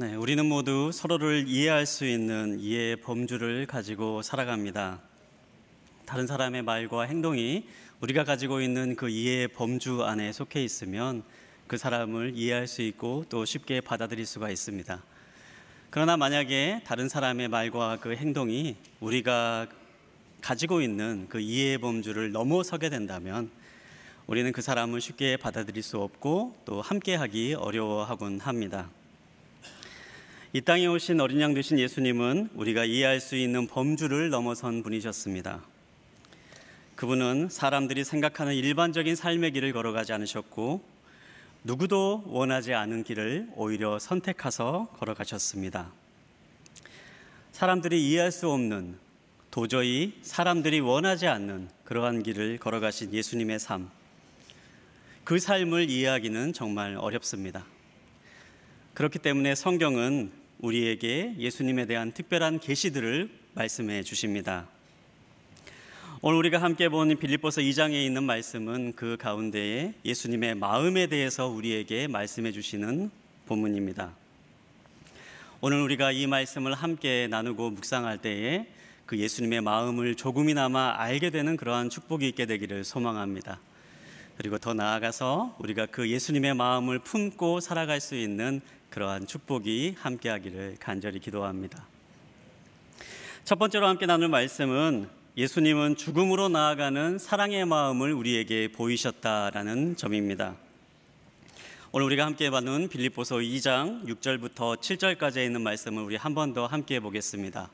네, 우리는 모두 서로를 이해할 수 있는 이해의 범주를 가지고 살아갑니다. 다른 사람의 말과 행동이 우리가 가지고 있는 그 이해의 범주 안에 속해 있으면 그 사람을 이해할 수 있고 또 쉽게 받아들일 수가 있습니다. 그러나 만약에 다른 사람의 말과 그 행동이 우리가 가지고 있는 그 이해의 범주를 넘어서게 된다면 우리는 그 사람을 쉽게 받아들일 수 없고 또 함께하기 어려워하곤 합니다. 이 땅에 오신 어린 양 되신 예수님은 우리가 이해할 수 있는 범주를 넘어선 분이셨습니다. 그분은 사람들이 생각하는 일반적인 삶의 길을 걸어가지 않으셨고 누구도 원하지 않은 길을 오히려 선택해서 걸어가셨습니다. 사람들이 이해할 수 없는, 도저히 사람들이 원하지 않는 그러한 길을 걸어가신 예수님의 삶, 그 삶을 이해하기는 정말 어렵습니다. 그렇기 때문에 성경은 우리에게 예수님에 대한 특별한 계시들을 말씀해 주십니다. 오늘 우리가 함께 본 빌립보서 2장에 있는 말씀은 그 가운데에 예수님의 마음에 대해서 우리에게 말씀해 주시는 본문입니다. 오늘 우리가 이 말씀을 함께 나누고 묵상할 때에 그 예수님의 마음을 조금이나마 알게 되는 그러한 축복이 있게 되기를 소망합니다. 그리고 더 나아가서 우리가 그 예수님의 마음을 품고 살아갈 수 있는 그러한 축복이 함께하기를 간절히 기도합니다. 첫 번째로 함께 나눌 말씀은 예수님은 죽음으로 나아가는 사랑의 마음을 우리에게 보이셨다라는 점입니다. 오늘 우리가 함께 나눈 빌립보서 2장 6절부터 7절까지 있는 말씀을 우리 한 번 더 함께 보겠습니다.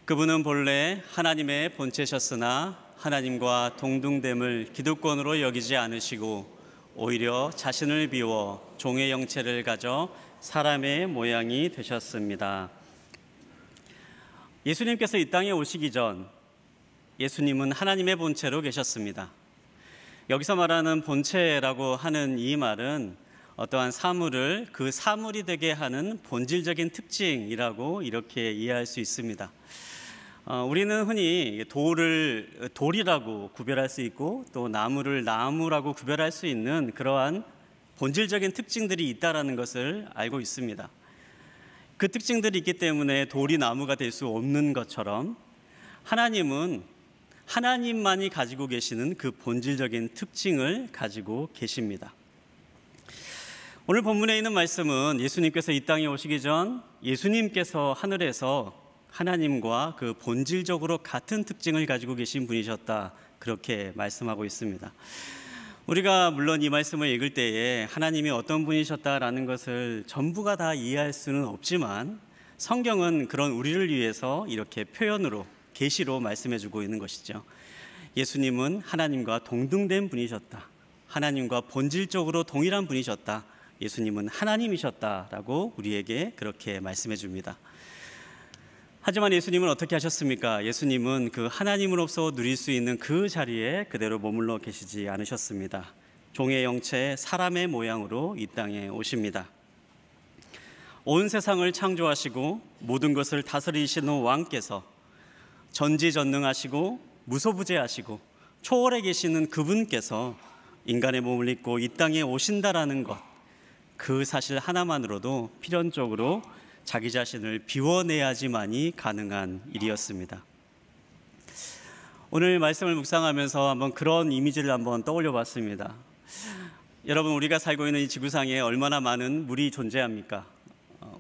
그분은 본래 하나님의 본체셨으나 하나님과 동등됨을 기득권으로 여기지 않으시고 오히려 자신을 비워 종의 형체를 가져 사람의 모양이 되셨습니다. 예수님께서 이 땅에 오시기 전 예수님은 하나님의 본체로 계셨습니다. 여기서 말하는 본체라고 하는 이 말은 어떠한 사물을 그 사물이 되게 하는 본질적인 특징이라고 이렇게 이해할 수 있습니다. 우리는 흔히 돌을 돌이라고 구별할 수 있고 또 나무를 나무라고 구별할 수 있는 그러한 본질적인 특징들이 있다는 것을 알고 있습니다. 그 특징들이 있기 때문에 돌이 나무가 될 수 없는 것처럼 하나님은 하나님만이 가지고 계시는 그 본질적인 특징을 가지고 계십니다. 오늘 본문에 있는 말씀은 예수님께서 이 땅에 오시기 전 예수님께서 하늘에서 하나님과 그 본질적으로 같은 특징을 가지고 계신 분이셨다, 그렇게 말씀하고 있습니다. 우리가 물론 이 말씀을 읽을 때에 하나님이 어떤 분이셨다라는 것을 전부가 다 이해할 수는 없지만 성경은 그런 우리를 위해서 이렇게 표현으로 계시로 말씀해주고 있는 것이죠. 예수님은 하나님과 동등된 분이셨다, 하나님과 본질적으로 동일한 분이셨다, 예수님은 하나님이셨다라고 우리에게 그렇게 말씀해 줍니다. 하지만 예수님은 어떻게 하셨습니까? 예수님은 그 하나님으로서 누릴 수 있는 그 자리에 그대로 머물러 계시지 않으셨습니다. 종의 형체 사람의 모양으로 이 땅에 오십니다. 온 세상을 창조하시고 모든 것을 다스리시는 왕께서 전지전능하시고 무소부재하시고 초월해 계시는 그분께서 인간의 몸을 입고 이 땅에 오신다라는 것, 그 사실 하나만으로도 필연적으로 자기 자신을 비워내야지만이 가능한 일이었습니다. 오늘 말씀을 묵상하면서 한번 그런 이미지를 한번 떠올려 봤습니다. 여러분, 우리가 살고 있는 이 지구상에 얼마나 많은 물이 존재합니까?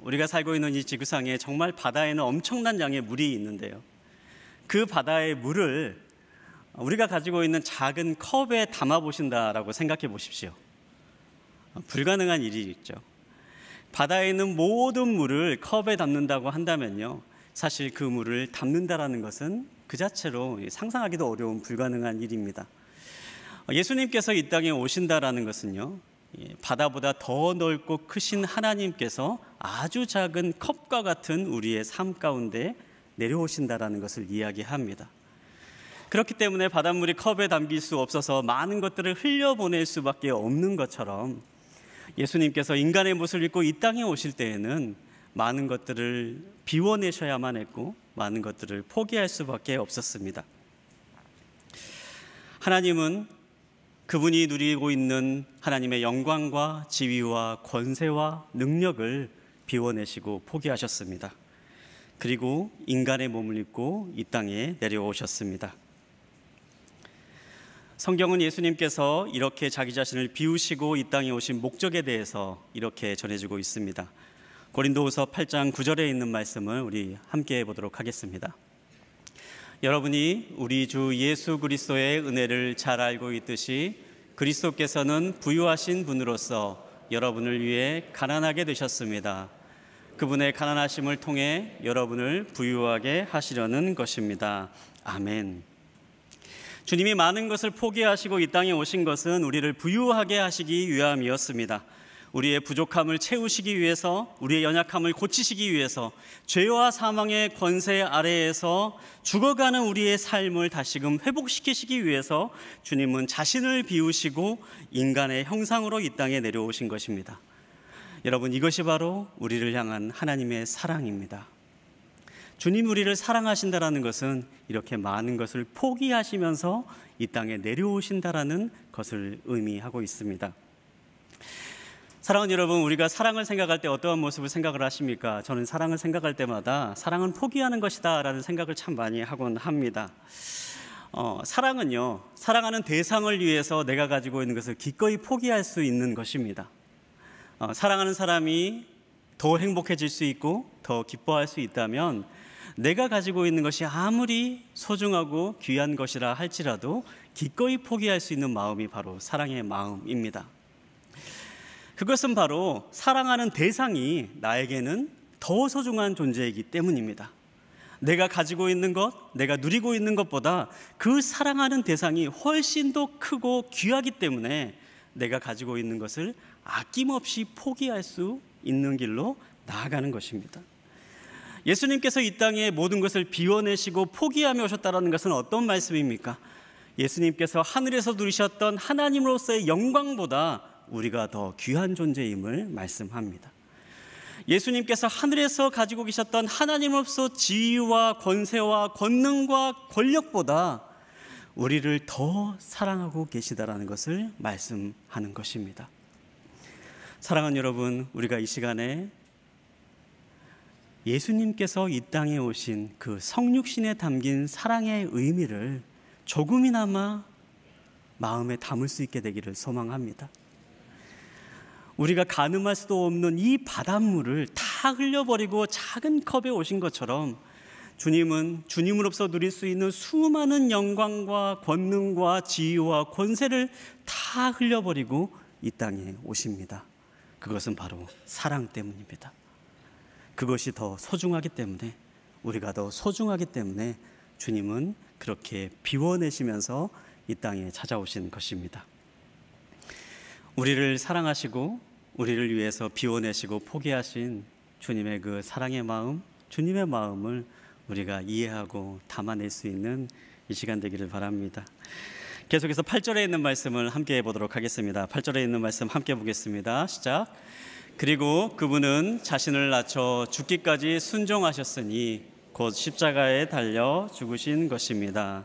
우리가 살고 있는 이 지구상에 정말 바다에는 엄청난 양의 물이 있는데요, 그 바다의 물을 우리가 가지고 있는 작은 컵에 담아 보신다라고 생각해 보십시오. 불가능한 일이죠. 바다에 있는 모든 물을 컵에 담는다고 한다면요, 사실 그 물을 담는다라는 것은 그 자체로 상상하기도 어려운 불가능한 일입니다. 예수님께서 이 땅에 오신다라는 것은요, 바다보다 더 넓고 크신 하나님께서 아주 작은 컵과 같은 우리의 삶 가운데 내려오신다라는 것을 이야기합니다. 그렇기 때문에 바닷물이 컵에 담길 수 없어서 많은 것들을 흘려보낼 수밖에 없는 것처럼 예수님께서 인간의 모습을 입고 이 땅에 오실 때에는 많은 것들을 비워내셔야만 했고 많은 것들을 포기할 수밖에 없었습니다. 하나님은 그분이 누리고 있는 하나님의 영광과 지위와 권세와 능력을 비워내시고 포기하셨습니다. 그리고 인간의 몸을 입고 이 땅에 내려오셨습니다. 성경은 예수님께서 이렇게 자기 자신을 비우시고 이 땅에 오신 목적에 대해서 이렇게 전해주고 있습니다. 고린도후서 8장 9절에 있는 말씀을 우리 함께 보도록 하겠습니다. 여러분이 우리 주 예수 그리스도의 은혜를 잘 알고 있듯이 그리스도께서는 부유하신 분으로서 여러분을 위해 가난하게 되셨습니다. 그분의 가난하심을 통해 여러분을 부유하게 하시려는 것입니다. 아멘. 주님이 많은 것을 포기하시고 이 땅에 오신 것은 우리를 부유하게 하시기 위함이었습니다. 우리의 부족함을 채우시기 위해서, 우리의 연약함을 고치시기 위해서, 죄와 사망의 권세 아래에서 죽어가는 우리의 삶을 다시금 회복시키시기 위해서 주님은 자신을 비우시고 인간의 형상으로 이 땅에 내려오신 것입니다. 여러분, 이것이 바로 우리를 향한 하나님의 사랑입니다. 주님 우리를 사랑하신다라는 것은 이렇게 많은 것을 포기하시면서 이 땅에 내려오신다라는 것을 의미하고 있습니다. 사랑하는 여러분, 우리가 사랑을 생각할 때 어떠한 모습을 생각을 하십니까? 저는 사랑을 생각할 때마다 사랑은 포기하는 것이다 라는 생각을 참 많이 하곤 합니다. 사랑은요, 사랑하는 대상을 위해서 내가 가지고 있는 것을 기꺼이 포기할 수 있는 것입니다. 사랑하는 사람이 더 행복해질 수 있고 더 기뻐할 수 있다면 내가 가지고 있는 것이 아무리 소중하고 귀한 것이라 할지라도 기꺼이 포기할 수 있는 마음이 바로 사랑의 마음입니다. 그것은 바로 사랑하는 대상이 나에게는 더 소중한 존재이기 때문입니다. 내가 가지고 있는 것, 내가 누리고 있는 것보다 그 사랑하는 대상이 훨씬 더 크고 귀하기 때문에 내가 가지고 있는 것을 아낌없이 포기할 수 있는 길로 나아가는 것입니다. 예수님께서 이 땅에 모든 것을 비워내시고 포기하며 오셨다는 것은 어떤 말씀입니까? 예수님께서 하늘에서 누리셨던 하나님으로서의 영광보다 우리가 더 귀한 존재임을 말씀합니다. 예수님께서 하늘에서 가지고 계셨던 하나님으로서 지위와 권세와 권능과 권력보다 우리를 더 사랑하고 계시다라는 것을 말씀하는 것입니다. 사랑하는 여러분, 우리가 이 시간에 예수님께서 이 땅에 오신 그 성육신에 담긴 사랑의 의미를 조금이나마 마음에 담을 수 있게 되기를 소망합니다. 우리가 가늠할 수도 없는 이 바닷물을 다 흘려버리고 작은 컵에 오신 것처럼 주님은 주님으로서 누릴 수 있는 수많은 영광과 권능과 지위와 권세를 다 흘려버리고 이 땅에 오십니다. 그것은 바로 사랑 때문입니다. 그것이 더 소중하기 때문에, 우리가 더 소중하기 때문에 주님은 그렇게 비워내시면서 이 땅에 찾아오신 것입니다. 우리를 사랑하시고 우리를 위해서 비워내시고 포기하신 주님의 그 사랑의 마음, 주님의 마음을 우리가 이해하고 담아낼 수 있는 이 시간 되기를 바랍니다. 계속해서 8절에 있는 말씀을 함께 보도록 하겠습니다. 8절에 있는 말씀 함께 보겠습니다. 시작. 그리고 그분은 자신을 낮춰 죽기까지 순종하셨으니 곧 십자가에 달려 죽으신 것입니다.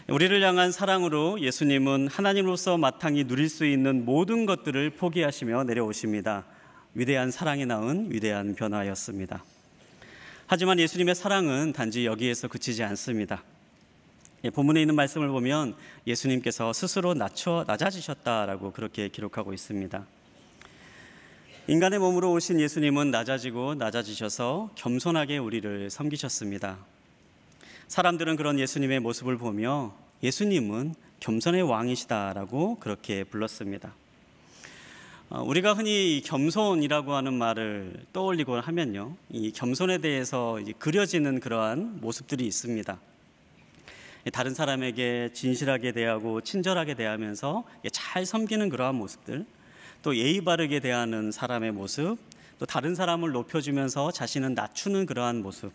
우리를 향한 사랑으로 예수님은 하나님으로서 마땅히 누릴 수 있는 모든 것들을 포기하시며 내려오십니다. 위대한 사랑이 낳은 위대한 변화였습니다. 하지만 예수님의 사랑은 단지 여기에서 그치지 않습니다. 본문에 있는 말씀을 보면 예수님께서 스스로 낮아지셨다라고 그렇게 기록하고 있습니다. 인간의 몸으로 오신 예수님은 낮아지셔서 겸손하게 우리를 섬기셨습니다. 사람들은 그런 예수님의 모습을 보며 예수님은 겸손의 왕이시다라고 그렇게 불렀습니다. 우리가 흔히 겸손이라고 하는 말을 떠올리고 하면요, 이 겸손에 대해서 그려지는 그러한 모습들이 있습니다. 다른 사람에게 진실하게 대하고 친절하게 대하면서 잘 섬기는 그러한 모습들, 또 예의 바르게 대하는 사람의 모습, 또 다른 사람을 높여주면서 자신은 낮추는 그러한 모습,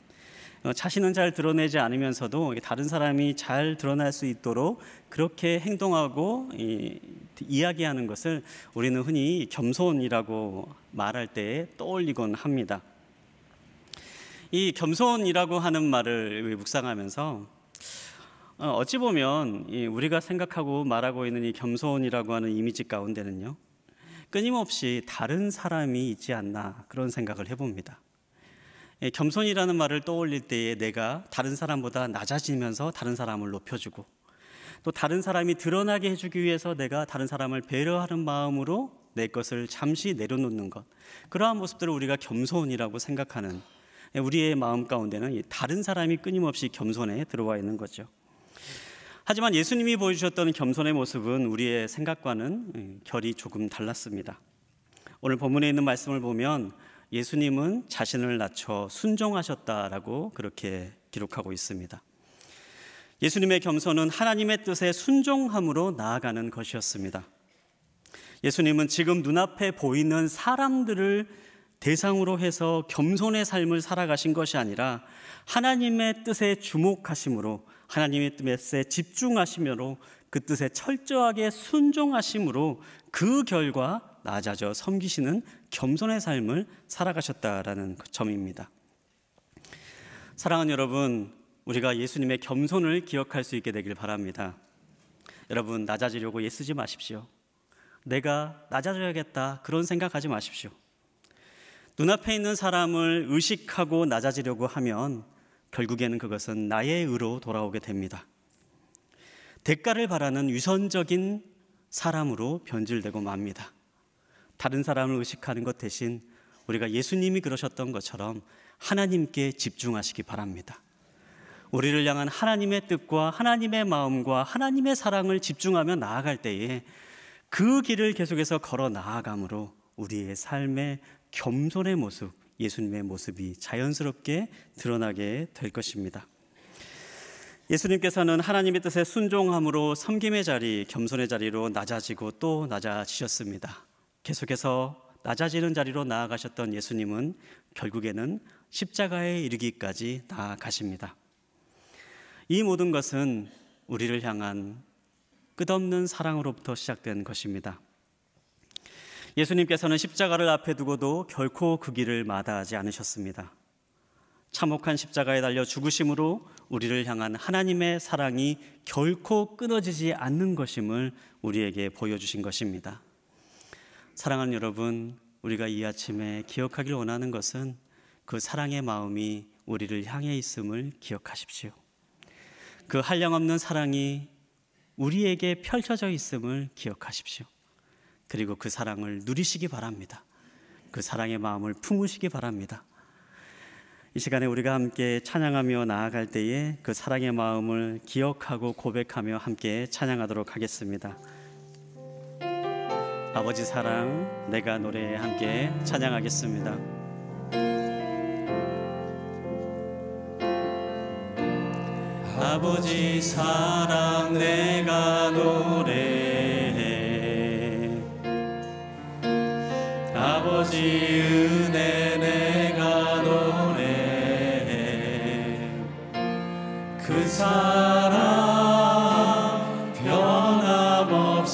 자신은 잘 드러내지 않으면서도 다른 사람이 잘 드러날 수 있도록 그렇게 행동하고 이야기하는 것을 우리는 흔히 겸손이라고 말할 때 떠올리곤 합니다. 이 겸손이라고 하는 말을 묵상하면서 어찌 보면 우리가 생각하고 말하고 있는 이 겸손이라고 하는 이미지 가운데는요, 끊임없이 다른 사람이 있지 않나 그런 생각을 해봅니다. 겸손이라는 말을 떠올릴 때에 내가 다른 사람보다 낮아지면서 다른 사람을 높여주고, 또 다른 사람이 드러나게 해주기 위해서 내가 다른 사람을 배려하는 마음으로 내 것을 잠시 내려놓는 것, 그러한 모습들을 우리가 겸손이라고 생각하는 우리의 마음 가운데는 다른 사람이 끊임없이 겸손에 들어와 있는 거죠. 하지만 예수님이 보여주셨던 겸손의 모습은 우리의 생각과는 결이 조금 달랐습니다. 오늘 본문에 있는 말씀을 보면 예수님은 자신을 낮춰 순종하셨다라고 그렇게 기록하고 있습니다. 예수님의 겸손은 하나님의 뜻에 순종함으로 나아가는 것이었습니다. 예수님은 지금 눈앞에 보이는 사람들을 대상으로 해서 겸손의 삶을 살아가신 것이 아니라 하나님의 뜻에 주목하심으로, 하나님의 뜻에 집중하심으로, 그 뜻에 철저하게 순종하심으로 그 결과 낮아져 섬기시는 겸손의 삶을 살아가셨다라는 점입니다. 사랑하는 여러분, 우리가 예수님의 겸손을 기억할 수 있게 되길 바랍니다. 여러분, 낮아지려고 애쓰지 마십시오. 내가 낮아져야겠다 그런 생각하지 마십시오. 눈앞에 있는 사람을 의식하고 낮아지려고 하면 결국에는 그것은 나의 의로 돌아오게 됩니다. 대가를 바라는 위선적인 사람으로 변질되고 맙니다. 다른 사람을 의식하는 것 대신 우리가 예수님이 그러셨던 것처럼 하나님께 집중하시기 바랍니다. 우리를 향한 하나님의 뜻과 하나님의 마음과 하나님의 사랑을 집중하며 나아갈 때에 그 길을 계속해서 걸어 나아감으로 우리의 삶의 겸손의 모습, 예수님의 모습이 자연스럽게 드러나게 될 것입니다. 예수님께서는 하나님의 뜻에 순종함으로 섬김의 자리, 겸손의 자리로 낮아지고 또 낮아지셨습니다. 계속해서 낮아지는 자리로 나아가셨던 예수님은 결국에는 십자가에 이르기까지 나아가십니다. 이 모든 것은 우리를 향한 끝없는 사랑으로부터 시작된 것입니다. 예수님께서는 십자가를 앞에 두고도 결코 그 길을 마다하지 않으셨습니다. 참혹한 십자가에 달려 죽으심으로 우리를 향한 하나님의 사랑이 결코 끊어지지 않는 것임을 우리에게 보여주신 것입니다. 사랑하는 여러분, 우리가 이 아침에 기억하길 원하는 것은 그 사랑의 마음이 우리를 향해 있음을 기억하십시오. 그 한량없는 사랑이 우리에게 펼쳐져 있음을 기억하십시오. 그리고 그 사랑을 누리시기 바랍니다. 그 사랑의 마음을 품으시기 바랍니다. 이 시간에 우리가 함께 찬양하며 나아갈 때에 그 사랑의 마음을 기억하고 고백하며 함께 찬양하도록 하겠습니다. 아버지 사랑 내가 노래에 함께 찬양하겠습니다. 아버지 사랑 내가 노래해, 아버지 은혜 내가 노래해. 그 사랑 변함없으신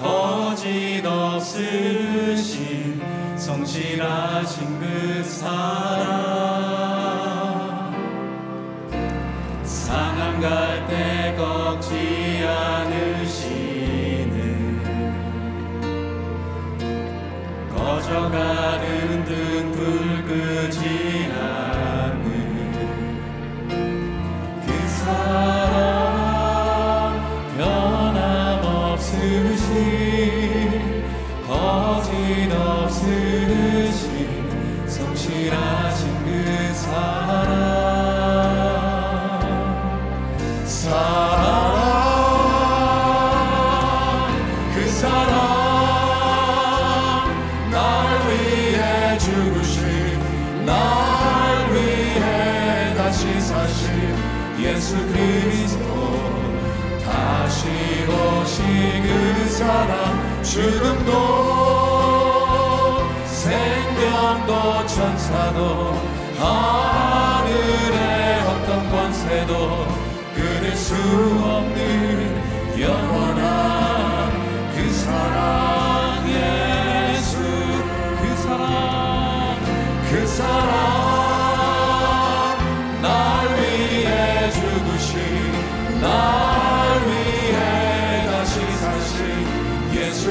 거짓 없으신 성실하신 그 사랑, 상한 갈 때 꺾지 않으시는, 꺼져가는 등 불 끄지 않는 그 사랑, 변함없으신 거짓 없으신 성실하신 그 사랑, 그 사랑 날 위해 죽으신, 날 위해 다시 사신 예수 그리스도, 다시 오신 그 사랑, 죽음도 생명도 천사도 하늘의 어떤 권세도 끊을 수 없는 영원한 그 사랑, 예수 그 사랑, 그 사랑 날 위해 죽으신, 날 위해 다시 사신 예수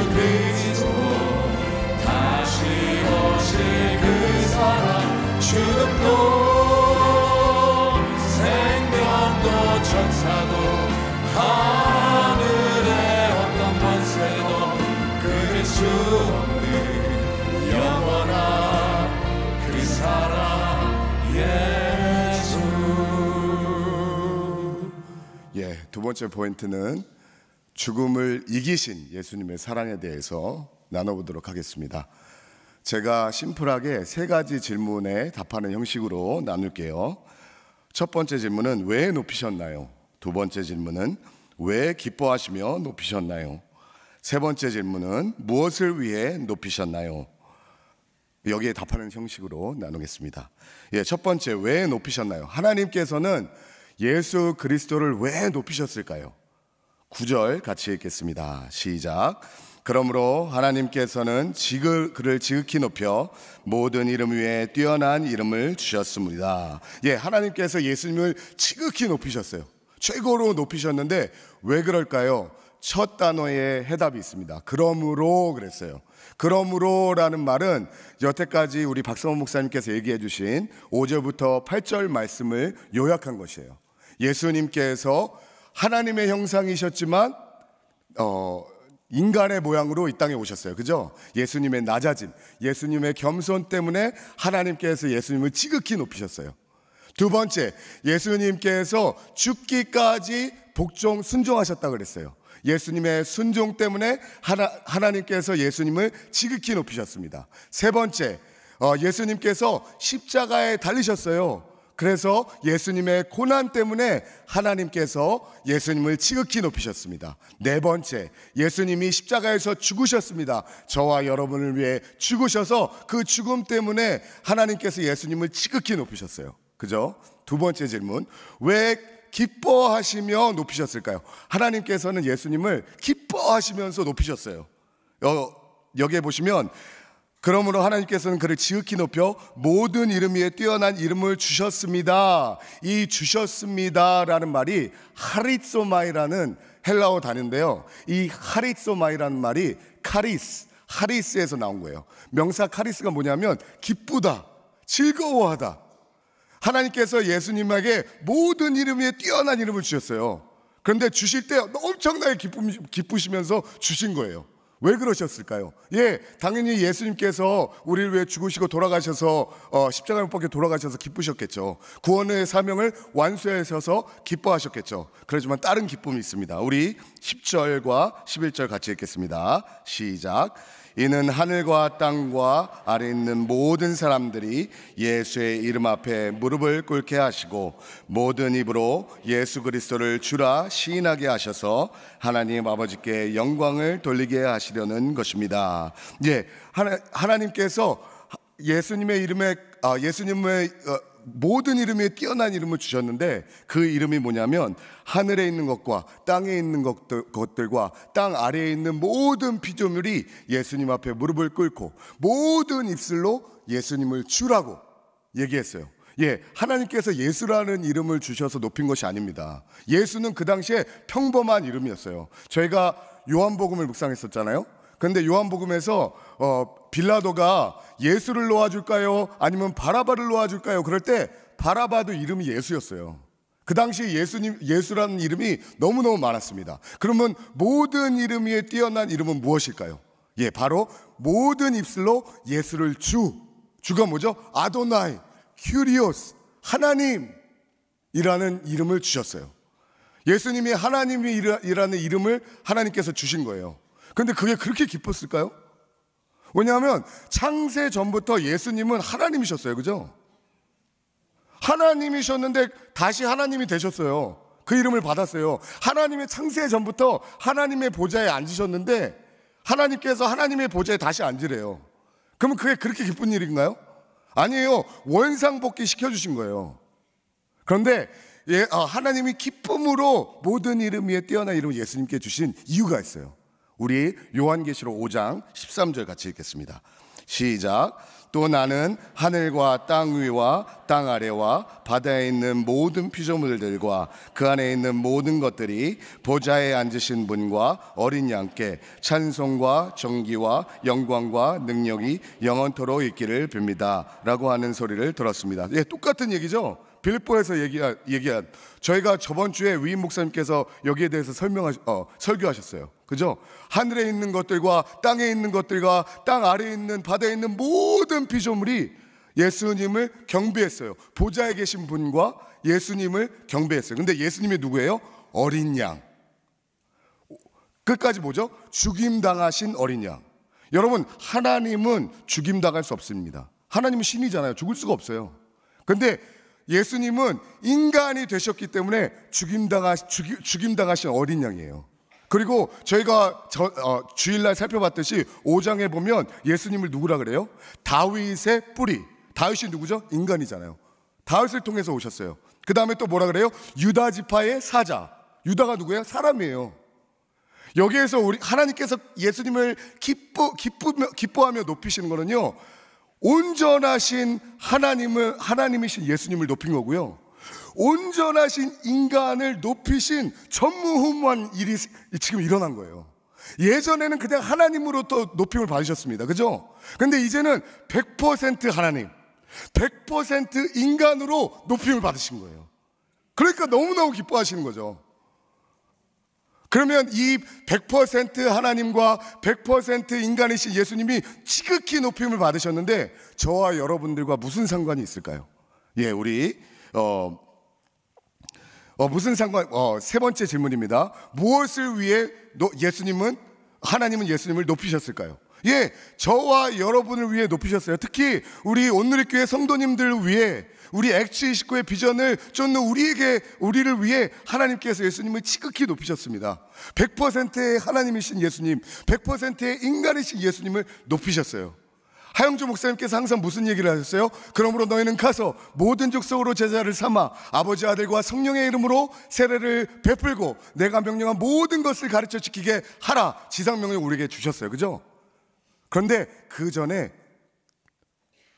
죽음도 생명도 천사도 하늘의 어떤 권세도 끊을 수 없는 영원한 그 사랑 예수. 두 번째 포인트는 죽음을 이기신 예수님의 사랑에 대해서 나눠보도록 하겠습니다. 제가 심플하게 세 가지 질문에 답하는 형식으로 나눌게요. 첫 번째 질문은 왜 높이셨나요? 두 번째 질문은 왜 기뻐하시며 높이셨나요? 세 번째 질문은 무엇을 위해 높이셨나요? 여기에 답하는 형식으로 나누겠습니다. 첫 번째, 왜 높이셨나요? 하나님께서는 예수 그리스도를 왜 높이셨을까요? 9절 같이 읽겠습니다. 시작. 그러므로 하나님께서는 그를 지극히 높여 모든 이름 위에 뛰어난 이름을 주셨습니다. 하나님께서 예수님을 지극히 높이셨어요. 최고로 높이셨는데 왜 그럴까요? 첫 단어에 해답이 있습니다. 그러므로 그랬어요. 그러므로라는 말은 여태까지 우리 박성원 목사님께서 얘기해 주신 5절부터 8절 말씀을 요약한 것이에요. 예수님께서 하나님의 형상이셨지만 인간의 모양으로 이 땅에 오셨어요. 그죠? 예수님의 낮아짐, 예수님의 겸손 때문에 하나님께서 예수님을 지극히 높이셨어요. 두 번째, 예수님께서 죽기까지 복종 순종하셨다고 그랬어요. 예수님의 순종 때문에 하나님께서 예수님을 지극히 높이셨습니다. 세 번째, 예수님께서 십자가에 달리셨어요. 그래서 예수님의 고난 때문에 하나님께서 예수님을 지극히 높이셨습니다. 네 번째, 예수님이 십자가에서 죽으셨습니다. 저와 여러분을 위해 죽으셔서 그 죽음 때문에 하나님께서 예수님을 지극히 높이셨어요. 그죠? 두 번째 질문, 왜 기뻐하시며 높이셨을까요? 하나님께서는 예수님을 기뻐하시면서 높이셨어요. 여기에 보시면 그러므로 하나님께서는 그를 지극히 높여 모든 이름 위에 뛰어난 이름을 주셨습니다. 이 주셨습니다라는 말이 하리소마이라는 헬라어 단어인데요. 이 하리소마이라는 말이 하리스에서 나온 거예요. 명사 카리스가 뭐냐면 기쁘다, 즐거워하다. 하나님께서 예수님에게 모든 이름 위에 뛰어난 이름을 주셨어요. 그런데 주실 때 엄청나게 기쁘시면서 주신 거예요. 왜 그러셨을까요? 당연히 예수님께서 우리를 위해 죽으시고 돌아가셔서 십자가에 못 박혀 돌아가셔서 기쁘셨겠죠. 구원의 사명을 완수하셔서 기뻐하셨겠죠. 그렇지만 다른 기쁨이 있습니다. 우리 10절과 11절 같이 읽겠습니다. 시작. 이는 하늘과 땅과 아래 있는 모든 사람들이 예수의 이름 앞에 무릎을 꿇게 하시고 모든 입으로 예수 그리스도를 주라 시인하게 하셔서 하나님 아버지께 영광을 돌리게 하시려는 것입니다. 하나님께서 예수님의 이름에 예수님의 모든 이름에 뛰어난 이름을 주셨는데 그 이름이 뭐냐면 하늘에 있는 것과 땅에 있는 것들과 땅 아래에 있는 모든 피조물이 예수님 앞에 무릎을 꿇고 모든 입술로 예수님을 주라고 얘기했어요. 하나님께서 예수라는 이름을 주셔서 높인 것이 아닙니다. 예수는 그 당시에 평범한 이름이었어요. 저희가 요한복음을 묵상했었잖아요. 그런데 요한복음에서 빌라도가 예수를 놓아줄까요? 아니면 바라바를 놓아줄까요? 그럴 때 바라바도 이름이 예수였어요. 그 당시 예수라는 이름이 너무너무 많았습니다. 그러면 모든 이름 위에 뛰어난 이름은 무엇일까요? 바로 모든 입술로 예수를 주가 뭐죠? 아도나이, 큐리오스, 하나님이라는 이름을 주셨어요. 예수님이 하나님이라는 이름을 하나님께서 주신 거예요. 그런데 그게 그렇게 기뻤을까요? 왜냐하면 창세 전부터 예수님은 하나님이셨어요. 그죠? 하나님이셨는데 다시 하나님이 되셨어요. 그 이름을 받았어요. 하나님의 창세 전부터 하나님의 보좌에 앉으셨는데 하나님께서 하나님의 보좌에 다시 앉으래요. 그러면 그게 그렇게 기쁜 일인가요? 아니에요. 원상복귀 시켜주신 거예요. 그런데 하나님이 기쁨으로 모든 이름 위에 뛰어난 이름을 예수님께 주신 이유가 있어요. 우리 요한계시록 5장 13절 같이 읽겠습니다. 시작. 또 나는 하늘과 땅 위와 땅 아래와 바다에 있는 모든 피조물들과 그 안에 있는 모든 것들이 보좌에 앉으신 분과 어린 양께 찬송과 정기와 영광과 능력이 영원토록 있기를 빕니다 라고 하는 소리를 들었습니다. 예, 똑같은 얘기죠. 빌립보에서 얘기한 저희가 저번 주에 위임 목사님께서 여기에 대해서 설교하셨어요. 그죠? 하늘에 있는 것들과 땅에 있는 것들과 땅 아래에 있는 바다에 있는 모든 피조물이 예수님을 경배했어요. 보좌에 계신 분과 예수님을 경배했어요. 근데 예수님이 누구예요? 어린 양. 끝까지 뭐죠? 죽임당하신 어린 양. 여러분, 하나님은 죽임당할 수 없습니다. 하나님은 신이잖아요. 죽을 수가 없어요. 근데 예수님은 인간이 되셨기 때문에 죽임당하신 어린 양이에요. 그리고 저희가 주일날 살펴봤듯이 5장에 보면 예수님을 누구라 그래요? 다윗의 뿌리. 다윗이 누구죠? 인간이잖아요. 다윗을 통해서 오셨어요. 그 다음에 또 뭐라 그래요? 유다 지파의 사자. 유다가 누구예요? 사람이에요. 여기에서 하나님께서 예수님을 기뻐하며 높이시는 거는요, 온전하신 하나님이신 예수님을 높인 거고요, 온전하신 인간을 높이신 전무후무한 일이 지금 일어난 거예요. 예전에는 그냥 하나님으로 또 높임을 받으셨습니다. 그죠? 근데 이제는 100% 하나님, 100% 인간으로 높임을 받으신 거예요. 그러니까 너무너무 기뻐하시는 거죠. 그러면 이 100% 하나님과 100% 인간이신 예수님이 지극히 높임을 받으셨는데 저와 여러분들과 무슨 상관이 있을까요? 예, 우리 무슨 상관? 세 번째 질문입니다. 무엇을 위해 하나님은 예수님을 높이셨을까요? 예, 저와 여러분을 위해 높이셨어요. 특히 우리 온누리교회 성도님들을 위해, 우리 X29의 비전을 쫓는 우리를 위해 하나님께서 예수님을 지극히 높이셨습니다. 100%의 하나님이신 예수님, 100%의 인간이신 예수님을 높이셨어요. 하영주 목사님께서 항상 무슨 얘기를 하셨어요? 그러므로 너희는 가서 모든 족속으로 제자를 삼아 아버지, 아들과 성령의 이름으로 세례를 베풀고 내가 명령한 모든 것을 가르쳐 지키게 하라. 지상명령을 우리에게 주셨어요. 그죠? 그런데 그 전에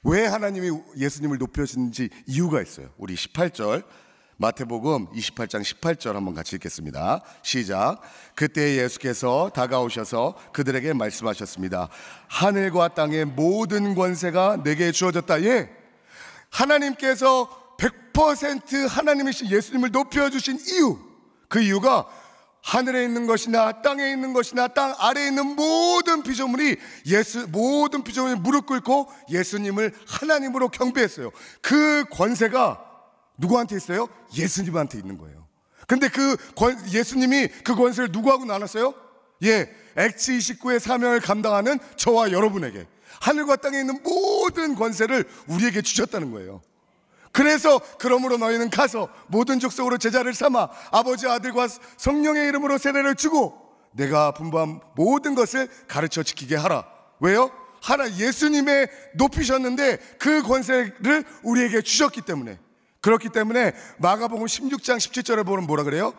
왜 하나님이 예수님을 높여주신지 이유가 있어요. 우리 18절, 마태복음 28장 18절 한번 같이 읽겠습니다. 시작. 그때 예수께서 다가오셔서 그들에게 말씀하셨습니다. 하늘과 땅의 모든 권세가 내게 주어졌다. 예, 하나님께서 100% 하나님이신 예수님을 높여주신 이유, 그 이유가 하늘에 있는 것이나 땅에 있는 것이나 땅 아래에 있는 모든 피조물이 무릎 꿇고 예수님을 하나님으로 경배했어요. 그 권세가 누구한테 있어요? 예수님한테 있는 거예요. 근데 예수님이 그 권세를 누구하고 나눴어요? 예, X29의 사명을 감당하는 저와 여러분에게 하늘과 땅에 있는 모든 권세를 우리에게 주셨다는 거예요. 그래서 그러므로 너희는 가서 모든 족속으로 제자를 삼아 아버지, 아들과 성령의 이름으로 세례를 주고 내가 분부한 모든 것을 가르쳐 지키게 하라. 왜요? 예수님의 높이셨는데 그 권세를 우리에게 주셨기 때문에. 그렇기 때문에 마가복음 16장 17절에 보면 뭐라 그래요?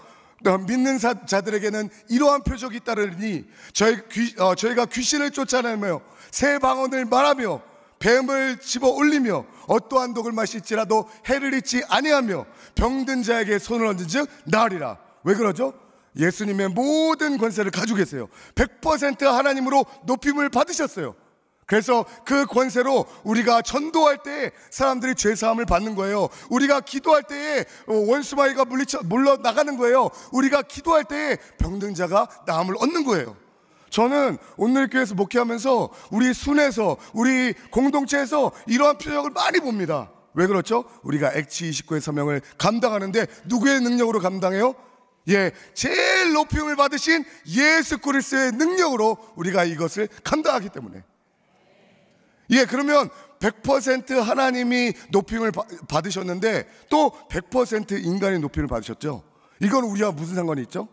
믿는 자들에게는 이러한 표적이 따르니 저희가 귀신을 쫓아내며 새 방언을 말하며 뱀을 집어 올리며 어떠한 독을 마실지라도 해를 잊지 아니하며 병든 자에게 손을 얹은 즉 나으리라. 왜 그러죠? 예수님의 모든 권세를 가지고 계세요. 100% 하나님으로 높임을 받으셨어요. 그래서 그 권세로 우리가 전도할 때 사람들이 죄사함을 받는 거예요. 우리가 기도할 때에 원수마귀가 물러나가는 거예요. 우리가 기도할 때에 병든 자가 나음을 얻는 거예요. 저는 오늘 교회에서 목회하면서 우리 순에서 우리 공동체에서 이러한 표적을 많이 봅니다. 왜 그렇죠? 우리가 X29의 사명을 감당하는데 누구의 능력으로 감당해요? 예, 제일 높임을 받으신 예수 그리스도의 능력으로 우리가 이것을 감당하기 때문에. 예, 그러면 100% 하나님이 높임을 받으셨는데 또 100% 인간이 높임을 받으셨죠. 이건 우리와 무슨 상관이 있죠?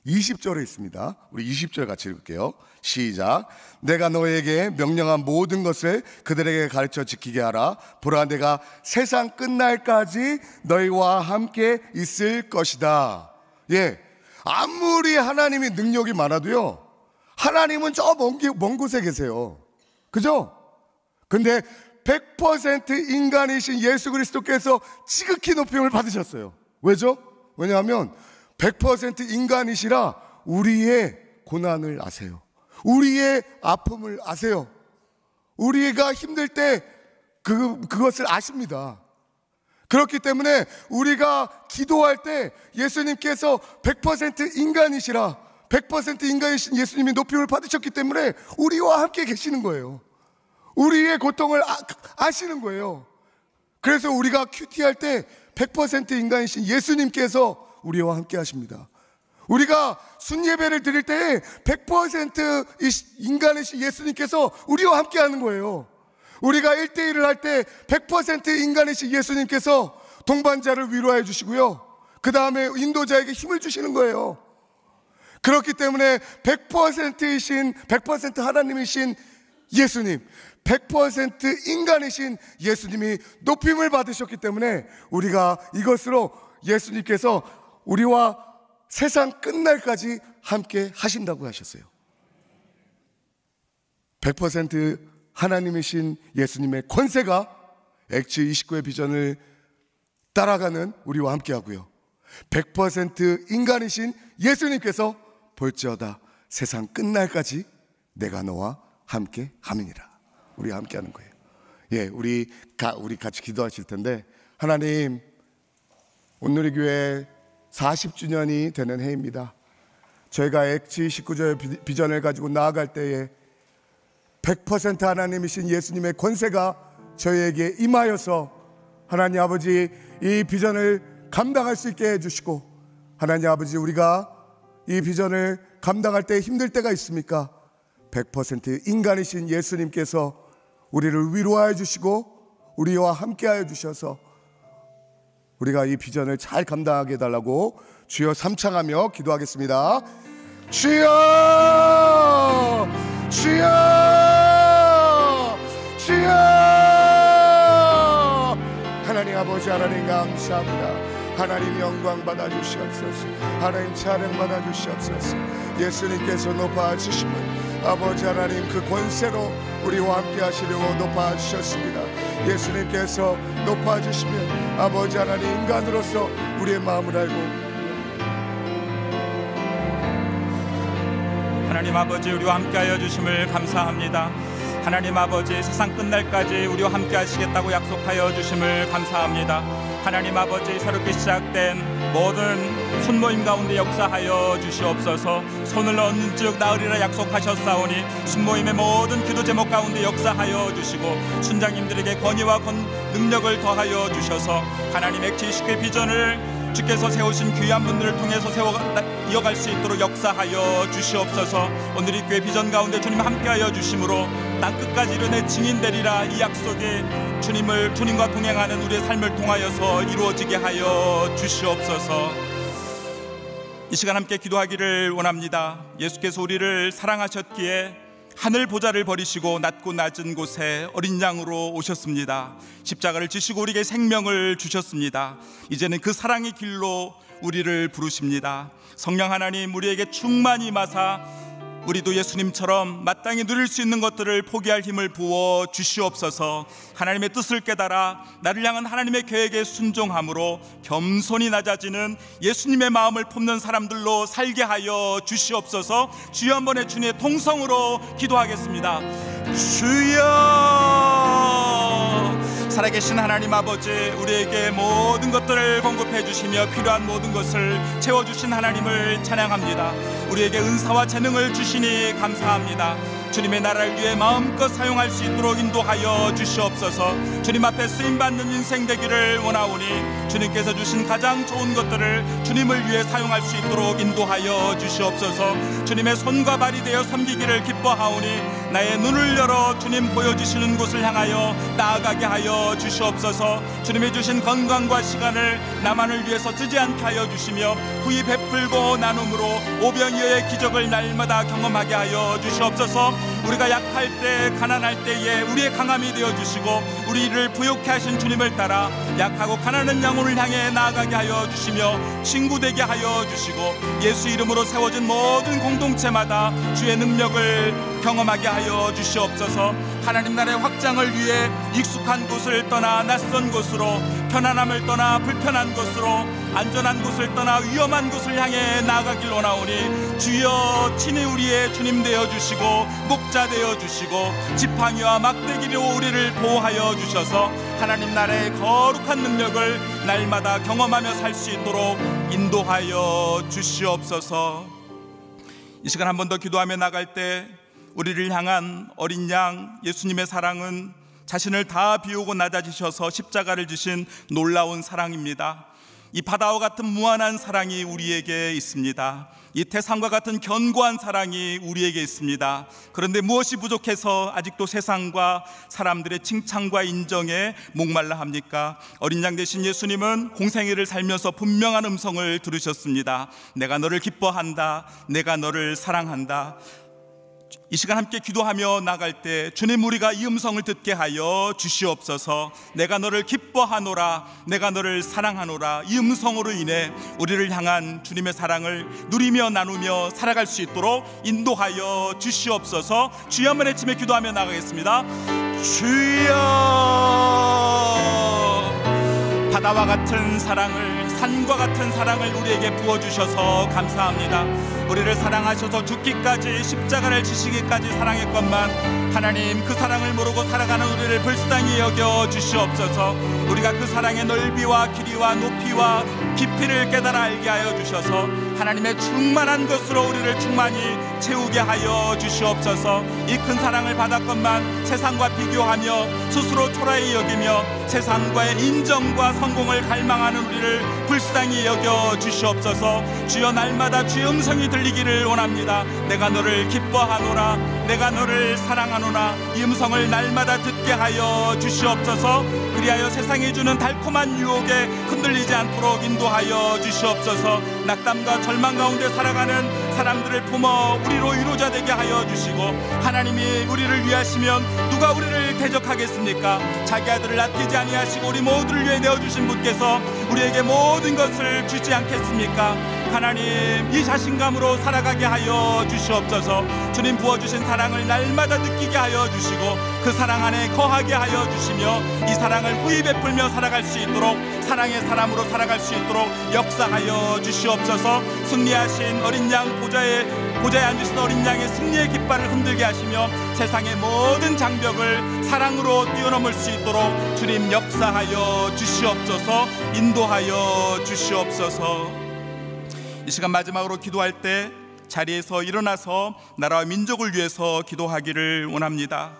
20절에 있습니다. 우리 20절 같이 읽을게요. 시작. 내가 너에게 명령한 모든 것을 그들에게 가르쳐 지키게 하라. 보라, 내가 세상 끝날까지 너희와 함께 있을 것이다. 예, 아무리 하나님이 능력이 많아도요, 하나님은 저 먼 곳에 계세요. 그죠? 근데 100% 인간이신 예수 그리스도께서 지극히 높임을 받으셨어요. 왜죠? 왜냐하면 100% 인간이시라 우리의 고난을 아세요. 우리의 아픔을 아세요. 우리가 힘들 때 그것을 아십니다. 그렇기 때문에 우리가 기도할 때 예수님께서 100% 인간이시라 100% 인간이신 예수님이 높임을 받으셨기 때문에 우리와 함께 계시는 거예요. 우리의 고통을 아시는 거예요. 그래서 우리가 큐티할 때 100% 인간이신 예수님께서 우리와 함께 하십니다. 우리가 순예배를 드릴 때 100% 인간이신 예수님께서 우리와 함께 하는 거예요. 우리가 1대1을 할 때 100% 인간이신 예수님께서 동반자를 위로해 주시고요, 그 다음에 인도자에게 힘을 주시는 거예요. 그렇기 때문에 100%이신 100% 하나님이신 예수님, 100% 인간이신 예수님이 높임을 받으셨기 때문에 우리가 이것으로 예수님께서 우리와 세상 끝날까지 함께 하신다고 하셨어요. 100% 하나님이신 예수님의 권세가 액츠 29의 비전을 따라가는 우리와 함께 하고요, 100% 인간이신 예수님께서 볼지어다 세상 끝날까지 내가 너와 함께 함이니라. 우리와 함께 하는 거예요. 예, 우리 같이 기도하실 텐데, 하나님, 온누리 교회 40주년이 되는 해입니다. 저희가 액츠 29의 비전을 가지고 나아갈 때에 100% 하나님이신 예수님의 권세가 저희에게 임하여서 하나님 아버지 이 비전을 감당할 수 있게 해주시고, 하나님 아버지 우리가 이 비전을 감당할 때 힘들 때가 있습니까? 100% 인간이신 예수님께서 우리를 위로하여 주시고 우리와 함께하여 주셔서 우리가 이 비전을 잘 감당하게 해달라고 주여 삼창하며 기도하겠습니다. 주여, 주여, 주여. 하나님 아버지, 하나님 감사합니다. 하나님 영광 받아주시옵소서. 하나님 찬양 받아주시옵소서. 예수님께서 높아주시면 아버지 하나님 그 권세로 우리와 함께 하시려고 높아주셨습니다. 예수님께서 높아주시면 아버지 하나님 인간으로서 우리의 마음을 알고, 하나님 아버지 우리와 함께하여 주심을 감사합니다. 하나님 아버지 세상 끝날까지 우리와 함께 하시겠다고 약속하여 주심을 감사합니다. 하나님 아버지 새롭게 시작된 모든 순모임 가운데 역사하여 주시옵소서. 손을 얻는 즉 나으리라 약속하셨사오니 순모임의 모든 기도 제목 가운데 역사하여 주시고 순장님들에게 권위와 능력을 더하여 주셔서 하나님 액츠 29의 비전을 주께서 세우신 귀한 분들을 통해서 이어갈 수 있도록 역사하여 주시옵소서. 오늘 이 교회 비전 가운데 주님 함께하여 주심으로 땅끝까지 이르내 증인되리라 이 약속이 주님과 동행하는 우리의 삶을 통하여서 이루어지게 하여 주시옵소서. 이 시간 함께 기도하기를 원합니다. 예수께서 우리를 사랑하셨기에 하늘 보좌를 버리시고 낮고 낮은 곳에 어린 양으로 오셨습니다. 십자가를 지시고 우리에게 생명을 주셨습니다. 이제는 그 사랑의 길로 우리를 부르십니다. 성령 하나님, 우리에게 충만히 임하사 우리도 예수님처럼 마땅히 누릴 수 있는 것들을 포기할 힘을 부어 주시옵소서. 하나님의 뜻을 깨달아 나를 향한 하나님의 계획에 순종함으로 겸손히 낮아지는 예수님의 마음을 품는 사람들로 살게 하여 주시옵소서. 주여 한번의 주님의 통성으로 기도하겠습니다. 주여, 살아계신 하나님 아버지, 우리에게 모든 것들을 공급해 주시며 필요한 모든 것을 채워주신 하나님을 찬양합니다. 우리에게 은사와 재능을 주시니 감사합니다. 주님의 나라를 위해 마음껏 사용할 수 있도록 인도하여 주시옵소서. 주님 앞에 쓰임받는 인생 되기를 원하오니 주님께서 주신 가장 좋은 것들을 주님을 위해 사용할 수 있도록 인도하여 주시옵소서. 주님의 손과 발이 되어 섬기기를 기뻐하오니 나의 눈을 열어 주님 보여주시는 곳을 향하여 나아가게 하여 주시옵소서. 주님이 주신 건강과 시간을 나만을 위해서 쓰지 않게 하여 주시며 후히 베풀고 나눔으로 오병이어의 기적을 날마다 경험하게 하여 주시옵소서. 우리가 약할 때, 가난할 때에 우리의 강함이 되어주시고 우리를 부욕케 하신 주님을 따라 약하고 가난한 영혼을 향해 나아가게 하여 주시며 친구 되게 하여 주시고 예수 이름으로 세워진 모든 공동체마다 주의 능력을 경험하게 하여 주시옵소서. 하나님 나라의 확장을 위해 익숙한 곳을 떠나 낯선 곳으로, 편안함을 떠나 불편한 곳으로, 안전한 곳을 떠나 위험한 곳을 향해 나아가길 원하오니 주여 친히 우리의 주님 되어주시고 목자 되어주시고 지팡이와 막대기로 우리를 보호하여 주셔서 하나님 나라의 거룩한 능력을 날마다 경험하며 살 수 있도록 인도하여 주시옵소서. 이 시간 한 번 더 기도하며 나갈 때 우리를 향한 어린 양 예수님의 사랑은 자신을 다 비우고 낮아지셔서 십자가를 지신 놀라운 사랑입니다. 이 바다와 같은 무한한 사랑이 우리에게 있습니다. 이 태산과 같은 견고한 사랑이 우리에게 있습니다. 그런데 무엇이 부족해서 아직도 세상과 사람들의 칭찬과 인정에 목말라 합니까? 어린 양 되신 예수님은 공생애를 살면서 분명한 음성을 들으셨습니다. 내가 너를 기뻐한다. 내가 너를 사랑한다. 이 시간 함께 기도하며 나갈 때 주님 우리가 이 음성을 듣게 하여 주시옵소서. 내가 너를 기뻐하노라, 내가 너를 사랑하노라. 이 음성으로 인해 우리를 향한 주님의 사랑을 누리며 나누며 살아갈 수 있도록 인도하여 주시옵소서. 주여 한번 외치며 기도하며 나가겠습니다. 주여, 바다와 같은 사랑을, 산과 같은 사랑을 우리에게 부어주셔서 감사합니다. 우리를 사랑하셔서 죽기까지, 십자가를 지시기까지 사랑했건만 하나님 그 사랑을 모르고 살아가는 우리를 불쌍히 여겨 주시옵소서. 우리가 그 사랑의 넓이와 길이와 높이와 깊이를 깨달아 알게 하여 주셔서 하나님의 충만한 것으로 우리를 충만히 채우게 하여 주시옵소서. 이 큰 사랑을 받았건만 세상과 비교하며 스스로 초라히 여기며 세상과의 인정과 성공을 갈망하는 우리를 불쌍히 여겨 주시옵소서. 주여 날마다 주의 음성이 들리기를 원합니다. 내가 너를 기뻐하노라, 내가 너를 사랑하노라. 이 음성을 날마다 듣게 하여 주시옵소서. 그리하여 세상이 주는 달콤한 유혹에 흔들리지 않도록 인도하여 주시옵소서. 낙담과 절망 가운데 살아가는 사람들을 품어 우리로 위로자 되게 하여 주시고 하나님이 우리를 위하시면 누가 우리를 대적하겠습니까? 자기 아들을 아끼지 아니하시고 우리 모두를 위해 내어주신 분께서 우리에게 모든 것을 주지 않겠습니까? 하나님 이 자신감으로 살아가게 하여 주시옵소서. 주님 부어주신 사랑을 날마다 느끼게 하여 주시고 그 사랑 안에 거하게 하여 주시며 이 사랑을 후히 베풀며 살아갈 수 있도록 사랑의 사람으로 살아갈 수 있도록 역사하여 주시옵소서. 승리하신 어린 양 보좌에 앉으신 어린 양의 승리의 깃발을 흔들게 하시며 세상의 모든 장벽을 사랑으로 뛰어넘을 수 있도록 주님 역사하여 주시옵소서. 인도하여 주시옵소서. 이 시간 마지막으로 기도할 때 자리에서 일어나서 나라와 민족을 위해서 기도하기를 원합니다.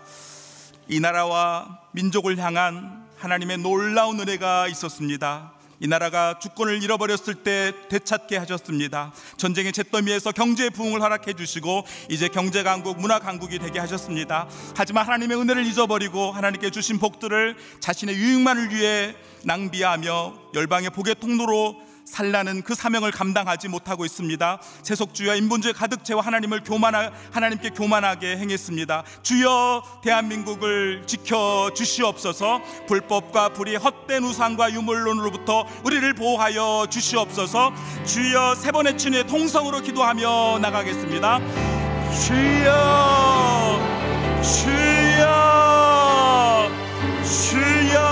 이 나라와 민족을 향한 하나님의 놀라운 은혜가 있었습니다. 이 나라가 주권을 잃어버렸을 때 되찾게 하셨습니다. 전쟁의 잿더미에서 경제의 부흥을 허락해 주시고 이제 경제강국, 문화강국이 되게 하셨습니다. 하지만 하나님의 은혜를 잊어버리고 하나님께 주신 복들을 자신의 유익만을 위해 낭비하며 열방의 복의 통로로 살라는 그 사명을 감당하지 못하고 있습니다. 세속주의와 인본주의 가득 채워 하나님께 교만하게 행했습니다. 주여 대한민국을 지켜 주시옵소서. 불법과 불의, 헛된 우상과 유물론으로부터 우리를 보호하여 주시옵소서. 주여 세 번의 춘의 통성으로 기도하며 나가겠습니다. 주여, 주여, 주여.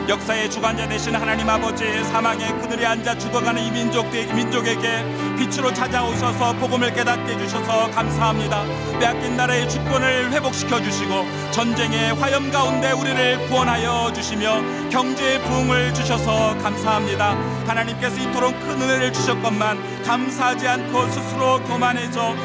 역사의 주관자 되신 하나님 아버지, 사망의 그늘에 앉아 죽어가는 이 민족에게 빛으로 찾아오셔서 복음을 깨닫게 해주셔서 감사합니다. 빼앗긴 나라의 주권을 회복시켜 주시고 전쟁의 화염 가운데 우리를 구원하여 주시며 경제의 부흥을 주셔서 감사합니다. 하나님께서 이토록 큰 은혜를 주셨건만 감사하지 않고 스스로 교만해져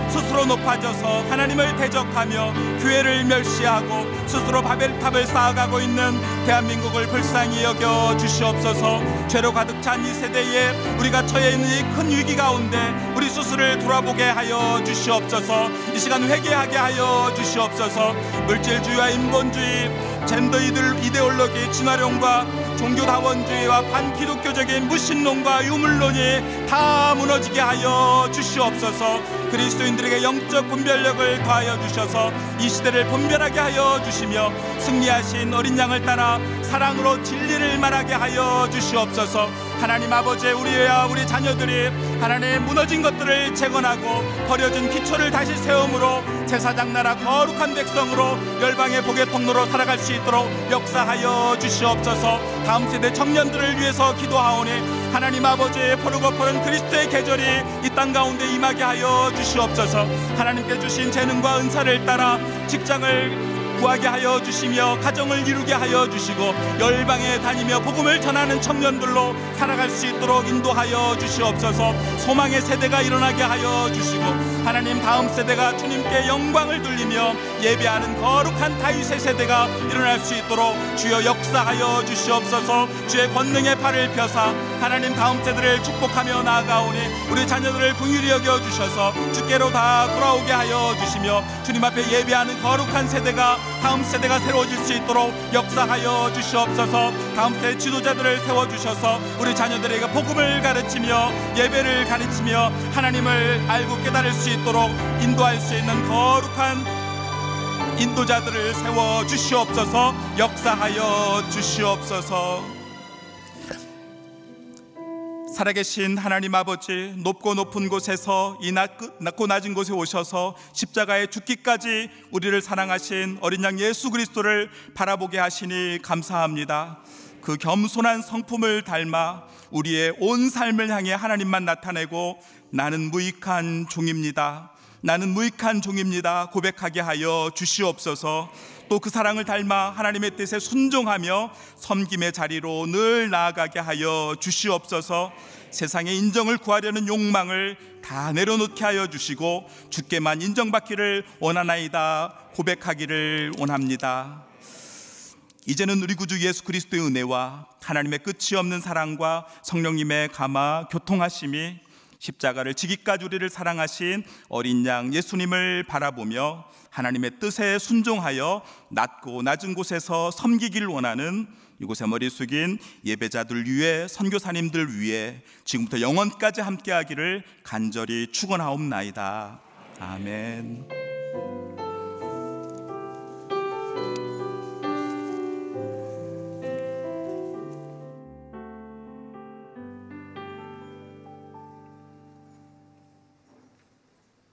스스로 높아져서 하나님을 대적하며 교회를 멸시하고 스스로 바벨탑을 쌓아가고 있는 대한민국을 불쌍히 여겨 주시옵소서. 죄로 가득 찬 이 세대에 우리가 처해 있는 이 큰 위기 가운데 우리 스스로를 돌아보게 하여 주시옵소서. 이 시간 회개하게 하여 주시옵소서. 물질주의와 인본주의, 젠더 이데올로기, 진화론과 종교다원주의와 반기독교적인 무신론과 유물론이 다 무너지게 하여 주시옵소서. 그리스도인들에게 영적 분별력을 더하여 주셔서 이 시대를 분별하게 하여 주시며 승리하신 어린 양을 따라 사랑으로 진리를 말하게 하여 주시옵소서. 하나님 아버지, 우리와 우리 자녀들이 하나님 무너진 것들을 재건하고 버려진 기초를 다시 세움으로 제사장 나라 거룩한 백성으로 열방의 복의 통로로 살아갈 수 있도록 역사하여 주시옵소서. 다음 세대 청년들을 위해서 기도하오니 하나님 아버지, 포르고포른 그리스도의 계절이 이 땅 가운데 임하게 하여 주시옵소서. 하나님께 주신 재능과 은사를 따라 직장을 구하게 하여 주시며 가정을 이루게 하여 주시고 열방에 다니며 복음을 전하는 청년들로 살아갈 수 있도록 인도하여 주시옵소서. 소망의 세대가 일어나게 하여 주시고 하나님, 다음 세대가 주님께 영광을 돌리며 예배하는 거룩한 다윗의 세대가 일어날 수 있도록 주여 역사하여 주시옵소서. 주의 권능의 팔을 펴사 하나님, 다음 세대를 축복하며 나아가오니 우리 자녀들을 긍휼히 여겨 주셔서 주께로 다 돌아오게 하여 주시며 주님 앞에 예배하는 거룩한 세대가, 다음 세대가 세워질 수 있도록 역사하여 주시옵소서. 다음 세대 지도자들을 세워주셔서 우리 자녀들에게 복음을 가르치며 예배를 가르치며 하나님을 알고 깨달을 수 있도록 인도할 수 있는 거룩한 인도자들을 세워주시옵소서. 역사하여 주시옵소서. 살아계신 하나님 아버지, 높고 높은 곳에서 이 낮고 낮은 곳에 오셔서 십자가에 죽기까지 우리를 사랑하신 어린 양 예수 그리스도를 바라보게 하시니 감사합니다. 그 겸손한 성품을 닮아 우리의 온 삶을 향해 하나님만 나타내고 나는 무익한 종입니다, 나는 무익한 종입니다 고백하게 하여 주시옵소서. 또 그 사랑을 닮아 하나님의 뜻에 순종하며 섬김의 자리로 늘 나아가게 하여 주시옵소서. 세상의 인정을 구하려는 욕망을 다 내려놓게 하여 주시고 주께만 인정받기를 원하나이다 고백하기를 원합니다. 이제는 우리 구주 예수 그리스도의 은혜와 하나님의 끝이 없는 사랑과 성령님의 감화 교통하심이 십자가를 지기까지 우리를 사랑하신 어린 양 예수님을 바라보며 하나님의 뜻에 순종하여 낮고 낮은 곳에서 섬기기를 원하는 이곳에 머리 숙인 예배자들 위해, 선교사님들 위해 지금부터 영원까지 함께하기를 간절히 축원하옵나이다. 아멘.